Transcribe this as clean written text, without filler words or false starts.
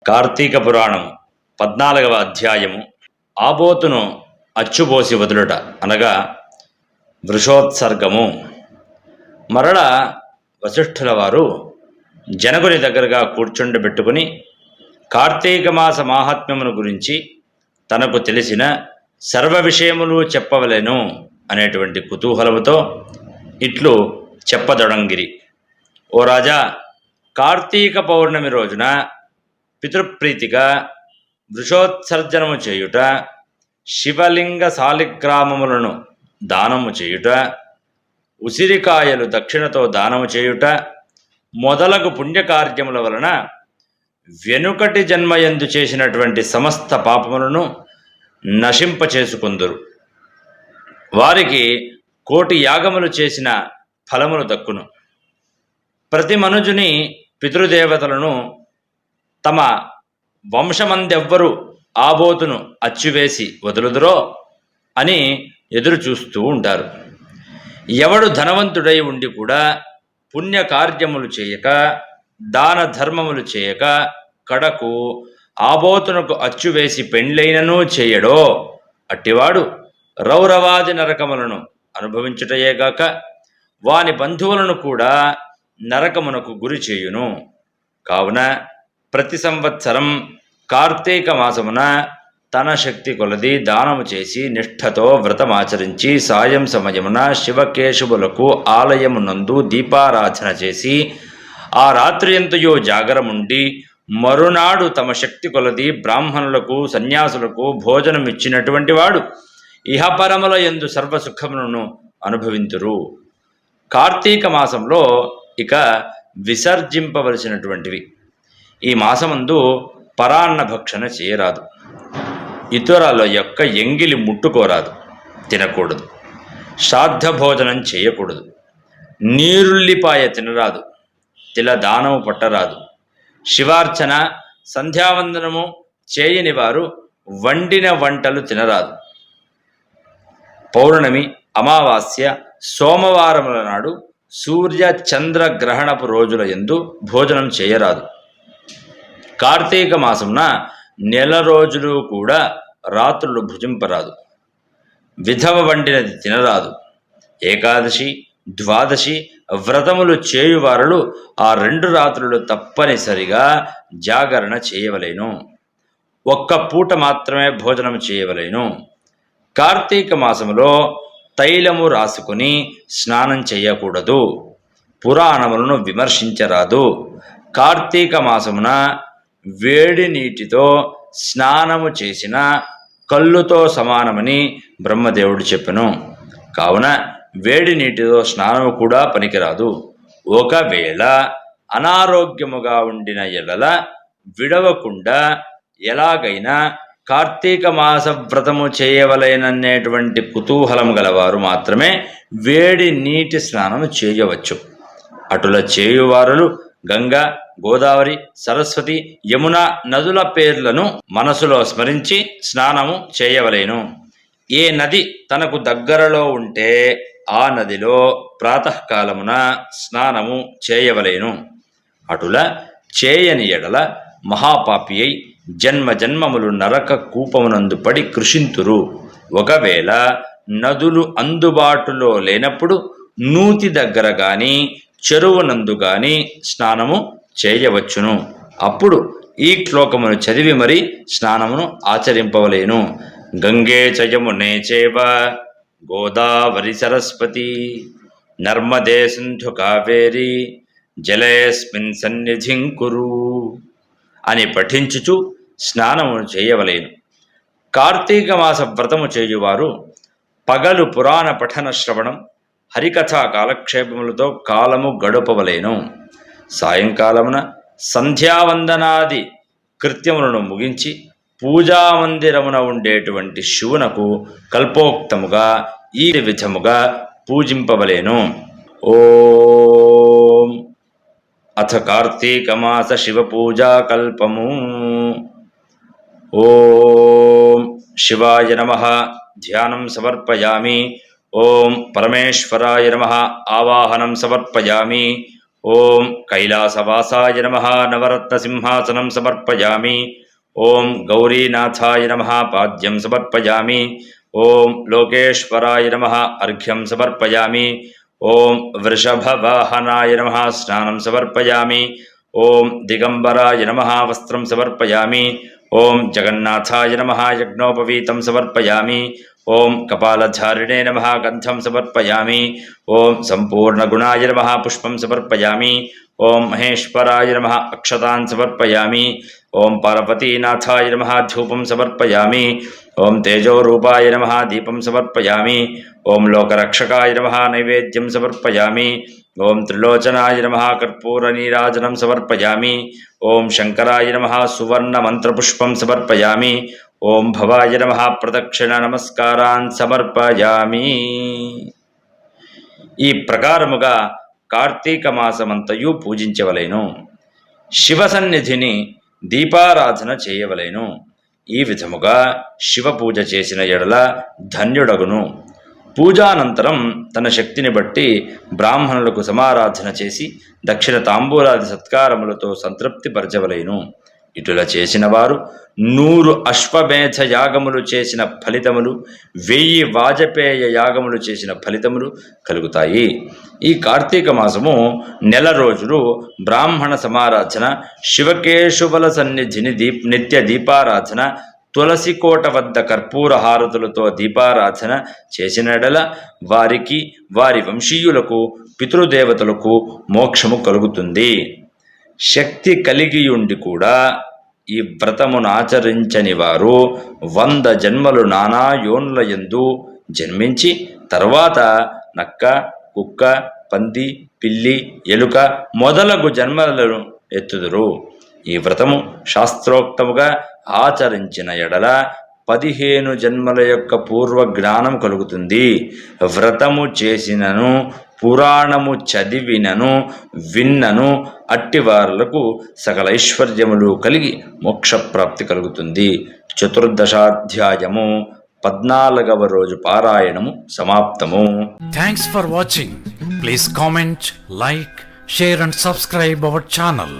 కార్తీక పురాణం 14వ అధ్యాయము. ఆబోతును అచ్చుబోసి వదులుట అనగా వృషోత్సర్గము. మరల వశిష్ఠుల వారు జనకుని దగ్గరగా కూర్చుండబెట్టుకుని కార్తీక మాస మాహాత్మ్యమును గురించి తనకు తెలిసిన సర్వ విషయములు చెప్పవలెను అనేటువంటి కుతూహలముతో ఇట్లు చెప్పదొడంగిరి. ఓ రాజా, కార్తీక పౌర్ణమి రోజున పితృప్రీతిగా వృషోత్సర్జనము చేయుట, శివలింగ శాలిగ్రామములను దానము చేయుట, ఉసిరికాయలు దక్షిణతో దానము చేయుట మొదలగు పుణ్యకార్యముల వలన వెనుకటి జన్మయందు చేసినటువంటి సమస్త పాపములను నశింపచేసుకుందురు. వారికి 1,000,000 యాగములు చేసిన ఫలములు దక్కును. ప్రతి మనుజుని పితృదేవతలను తమ వంశమందెవ్వరు ఆబోతును అచ్చువేసి వదులుదురో అని ఎదురు చూస్తూ ఉంటారు. ఎవడు ధనవంతుడై ఉండి కూడా పుణ్యకార్యములు చేయక, దాన ధర్మములు చేయక, కడకు ఆబోతునకు అచ్చువేసి పెండ్లైనను చేయడో అట్టివాడు రౌరవాది నరకములను అనుభవించుటయేగాక వాని బంధువులను కూడా నరకమునకు గురి చేయును. కావున ప్రతి సంవత్సరం కార్తీక మాసమున తన శక్తి కొలది దానము చేసి నిష్ఠతో వ్రతమాచరించి సాయం సమయమున శివకేశవులకు ఆలయమునందు దీపారాధన చేసి ఆ రాత్రి ఎంతయో జాగరముండి మరునాడు తమ శక్తి కొలది బ్రాహ్మణులకు సన్యాసులకు భోజనం ఇచ్చినటువంటి వాడు ఇహపరముల యందు సర్వసుఖములను అనుభవింతురు. కార్తీక మాసంలో ఇక విసర్జింపవలసినటువంటివి: ఈ మాసమందు పరాన్న భక్షణ చేయరాదు, ఇతరుల యొక్క ఎంగిలి ముట్టుకోరాదు, తినకూడదు, శ్రాద్ధ భోజనం చేయకూడదు, నీరుల్లిపాయ తినరాదు, తిల దానము పట్టరాదు, శివార్చన సంధ్యావందనము చేయని వారు వండిన వంటలు తినరాదు, పౌర్ణమి, అమావాస్య, సోమవారముల నాడు సూర్య చంద్ర గ్రహణపు రోజుల యందు భోజనం చేయరాదు. కార్తీక మాసమున 1 రోజులు కూడా రాత్రులు భుజింపరాదు. విధవ వండినది తినరాదు. ఏకాదశి, ద్వాదశి వ్రతములు చేయువారులు ఆ 2 రాత్రులు తప్పనిసరిగా జాగరణ చేయవలేను. 1 పూట మాత్రమే భోజనం చేయవలేను. కార్తీక మాసములో తైలము రాసుకుని స్నానం చేయకూడదు. పురాణములను విమర్శించరాదు. కార్తీక మాసమున వేడి నీటితో స్నానము చేసిన కళ్ళుతో సమానమని బ్రహ్మదేవుడు చెప్పెను. కావున వేడి నీటితో స్నానము కూడా పనికిరాదు. ఒకవేళ అనారోగ్యముగా ఉండిన ఎడల విడవకుండా ఎలాగైనా కార్తీక మాస వ్రతము చేయవలెననేటువంటి కుతూహలం గలవారు మాత్రమే వేడి నీటి స్నానము చేయవచ్చు. అటుల చేయువారులు గంగా, గోదావరి, సరస్వతి, యమున నదుల పేర్లను మనసులో స్మరించి స్నానము చేయవలేను. ఏ నది తనకు దగ్గరలో ఉంటే ఆ నదిలో ప్రాతకాలమున స్నానము చేయవలేను. అటుల చేయని ఎడల మహాపాపి అయి జన్మ జన్మములు నరక కూపమునందు పడి కృషింతురు. ఒకవేళ నదులు అందుబాటులో లేనప్పుడు నూతి దగ్గర గాని చెరువునందు గాని స్నానము చేయవచ్చును. అప్పుడు ఈ శ్లోకమును చదివి మరి స్నానమును ఆచరింపవలేను. గంగే చ యమునే చైవ గోదావరి సరస్వతి నర్మదే సింధు కావేరి జలేస్మిన్ సన్నిధిం కురు అని పఠించుచు స్నానము చేయవలేను. కార్తీక మాస వ్రతము చేయువారు పగలు పురాణ పఠన శ్రవణం, హరికథా కాలక్షేపములతో కాలము గడుపవలేను. సాయంకాలమున సంధ్యావందనాది కృత్యములను ముగించి పూజామందిరమున ఉండేటువంటి శివునకు కల్పోక్తముగా ఈ విధముగా పూజింపవలేను. ఓం అథ కార్తీక మాస శివ పూజా కల్పము. ఓం శివాయ నమః. ధ్యానం సమర్పయామి. ఓం పరమేశ్వరాయ నమః. ఆవాహనం సమర్పయామి. ఓం కైలాసవాసాయ నమః నవరత్నసింహాసనం సమర్పయామి. ఓం గౌరీనాథాయ నమః పాద్యం సమర్పయామి. ఓం లోకేశ్వరాయ నమః అర్ఘ్యం సమర్పయామి. ఓం వృషభవాహనాయ నమః స్నానం సమర్పయామి. ఓం దిగంబరాయ నమః వస్త్రం సమర్పయామి. ఓం జగన్నాథాయ నమః యజ్ఞోపవీతం సమర్పయామి. ఓం కపాలధారిణే నమః గంధం సమర్పయామి. ఓం సంపూర్ణగుణాయ నమః పుష్పం సమర్పయామి. ఓం మహేశ్వరాయ నమః అక్షతాన్ సమర్పయామి. ఓం పార్వతీనాథాయ నమః ధూపం సమర్పయామి. ఓం తేజోరూపాయ నమః దీపం సమర్పయామి. ఓం లోకరక్షకాయ నమః నైవేద్యం సమర్పయామి. ఓం త్రిలోచనాయ నమః కర్పూరనీరాజనం సమర్పయామి. ఓం శంకరాయ నమః సువర్ణమంత్రపుష్పం సమర్పయామి. ఓం భవాయ నమః ప్రదక్షిణ నమస్కారాన్ సమర్పయామి. ఈ ప్రకారముగా కార్తీక మాసమంతయు పూజించవలెను. శివ సన్నిధిని దీపారాధన చేయవలెను. ఈ విధముగా శివ పూజ చేసిన ఎడల ధన్యుడగును. పూజానంతరం తన శక్తిని బట్టి బ్రాహ్మణులకు సమారాధన చేసి దక్షిణ తాంబూలాది సత్కారములతో సంతృప్తి పరచవలెను. ఇటుల చేసిన వారు 100 అశ్వమేధ యాగములు చేసిన ఫలితములు, 1000 వాజపేయ యాగములు చేసిన ఫలితములు కలుగుతాయి. ఈ కార్తీక మాసము నెల రోజులు బ్రాహ్మణ సమారాధన, శివకేశవుల సన్నిధిని నిత్య దీపారాధన, తులసి కోట వద్ద కర్పూర హారతులతో దీపారాధన చేసినడల వారికి, వారి వంశీయులకు, పితృదేవతలకు మోక్షము కలుగుతుంది. శక్తి కలిగియుండి కూడా ఈ వ్రతమును ఆచరించని వారు 100 జన్మలు నానా యోన్లయందు జన్మించి తర్వాత నక్క, కుక్క, పంది, పిల్లి, ఎలుక మొదలగు జన్మలను ఎత్తుదురు. ఈ వ్రతము శాస్త్రోక్తముగా ఆచరించిన ఎడల 15 జన్మల యొక్క పూర్వ జ్ఞానం కలుగుతుంది. వ్రతము చేసినను, పురాణము చదివినను, విన్నను అట్టివారులకు సకల ఐశ్వర్యములు కలిగి మోక్షప్రాప్తి కలుగుతుంది. చతుర్దశాధ్యాయము 14వ రోజు పారాయణము సమాప్తము. Thanks for watching. Please comment, like, share and subscribe our channel.